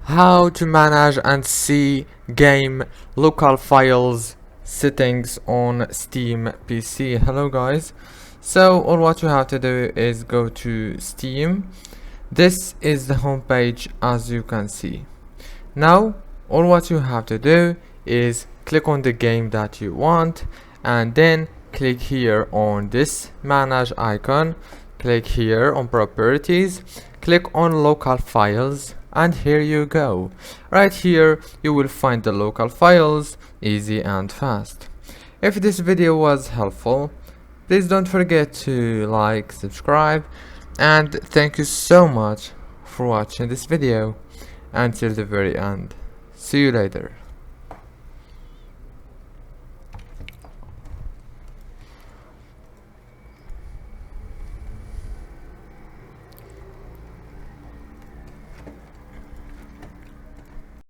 how to manage and see game local files settings on Steam PC. Hello guys, so all what you have to do is go to Steam. This is the home page, as you can see. Now all what you have to do is click on the game that you want and then click here on this manage icon, click here on properties, click on local files, and here you go. Right here you will find the local files, easy and fast. If this video was helpful, please don't forget to like, subscribe, and thank you so much for watching this video until the very end. See you later.